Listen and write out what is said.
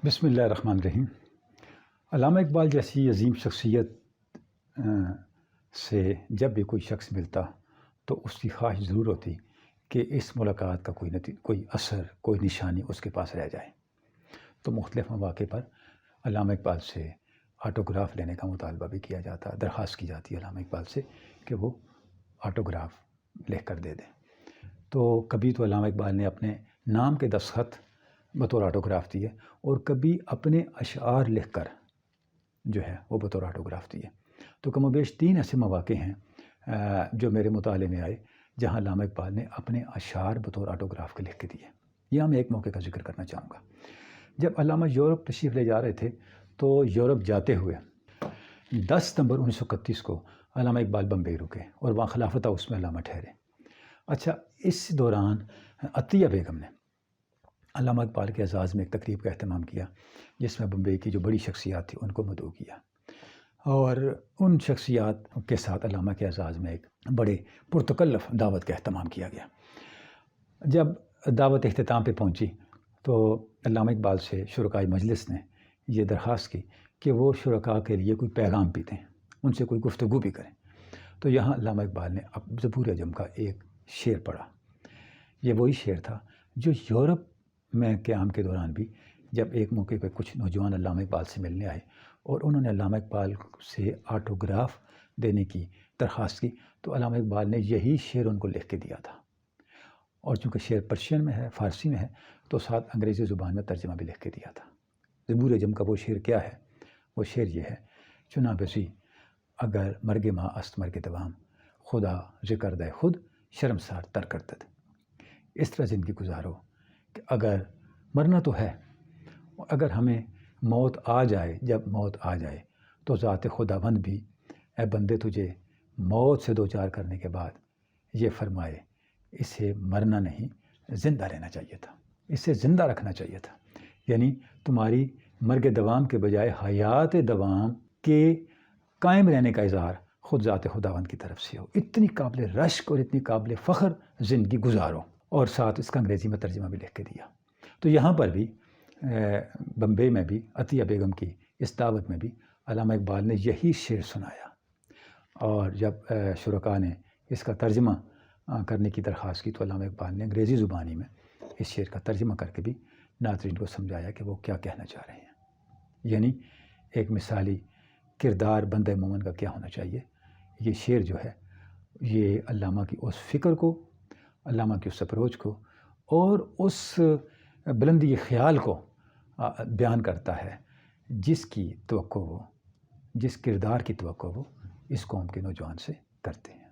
بسم اللہ الرحمن الرحیم۔ علامہ اقبال جیسی عظیم شخصیت سے جب بھی کوئی شخص ملتا تو اس کی خواہش ضرور ہوتی کہ اس ملاقات کا کوئی اثر، کوئی نشانی اس کے پاس رہ جائے۔ تو مختلف مواقع پر علامہ اقبال سے آٹوگراف لینے کا مطالبہ بھی کیا جاتا، درخواست کی جاتی ہے علامہ اقبال سے کہ وہ آٹوگراف لکھ کر دے دیں۔ تو کبھی تو علامہ اقبال نے اپنے نام کے دستخط بطور آٹوگراف دیے اور کبھی اپنے اشعار لکھ کر جو ہے وہ بطور آٹوگراف دیے۔ تو کم و بیش 3 ایسے مواقع ہیں جو میرے مطالعے میں آئے جہاں علامہ اقبال نے اپنے اشعار بطور آٹوگراف کے لکھ کے دیے۔ یہاں میں ایک موقع کا ذکر کرنا چاہوں گا۔ جب علامہ یورپ تشریف لے جا رہے تھے تو یورپ جاتے ہوئے 10 ستمبر 1931 کو علامہ اقبال بمبئی رکے اور وہاں خلافت ہاؤس میں علامہ ٹھہرے۔ اچھا، اس دوران عطیہ بیگم نے علامہ اقبال کے اعزاز میں ایک تقریب کا اہتمام کیا جس میں بمبئی کی جو بڑی شخصیات تھی ان کو مدعو کیا، اور ان شخصیات کے ساتھ علامہ کے اعزاز میں ایک بڑے پرتکلف دعوت کا اہتمام کیا گیا۔ جب دعوت اختتام پہ پہنچی تو علامہ اقبال سے شرکائے مجلس نے یہ درخواست کی کہ وہ شرکاء کے لیے کوئی پیغام بھی دیں، ان سے کوئی گفتگو بھی کریں۔ تو یہاں علامہ اقبال نے زبور اعجم کا ایک شعر پڑھا۔ یہ وہی شعر تھا جو یورپ میں قیام کے دوران بھی جب ایک موقع پہ کچھ نوجوان علامہ اقبال سے ملنے آئے اور انہوں نے علامہ اقبال سے آٹوگراف دینے کی درخواست کی تو علامہ اقبال نے یہی شعر ان کو لکھ کے دیا تھا، اور چونکہ شعر پرشین میں ہے، فارسی میں ہے، تو ساتھ انگریزی زبان میں ترجمہ بھی لکھ کے دیا تھا۔ زبور اعجم کا وہ شعر کیا ہے؟ وہ شعر یہ ہے: چنا بسی اگر مرگ ماں است مرگ دوام، خدا ذکر دے خود شرمسار تر کردد۔ اس طرح زندگی گزارو کہ اگر مرنا تو ہے، اگر ہمیں موت آ جائے، جب موت آ جائے تو ذات خداوند بھی اے بندے تجھے موت سے دوچار کرنے کے بعد یہ فرمائے اسے مرنا نہیں زندہ رہنا چاہیے تھا، اسے زندہ رکھنا چاہیے تھا۔ یعنی تمہاری مرگ دوام کے بجائے حیات دوام کے قائم رہنے کا اظہار خود ذات خداوند کی طرف سے ہو۔ اتنی قابل رشک اور اتنی قابل فخر زندگی گزارو، اور ساتھ اس کا انگریزی میں ترجمہ بھی لکھ کے دیا۔ تو یہاں پر بھی بمبئی میں بھی عطیہ بیگم کی اس دعوت میں بھی علامہ اقبال نے یہی شعر سنایا، اور جب شرکاء نے اس کا ترجمہ کرنے کی درخواست کی تو علامہ اقبال نے انگریزی زبانی میں اس شعر کا ترجمہ کر کے بھی ناظرین کو سمجھایا کہ وہ کیا کہنا چاہ رہے ہیں، یعنی ایک مثالی کردار بندہ مومن کا کیا ہونا چاہیے۔ یہ شعر جو ہے یہ علامہ کی اس فکر کو، علامہ کی اس اپروچ کو اور اس بلندی خیال کو بیان کرتا ہے جس کی توقع وہ، جس کردار کی توقع وہ اس قوم کے نوجوان سے کرتے ہیں۔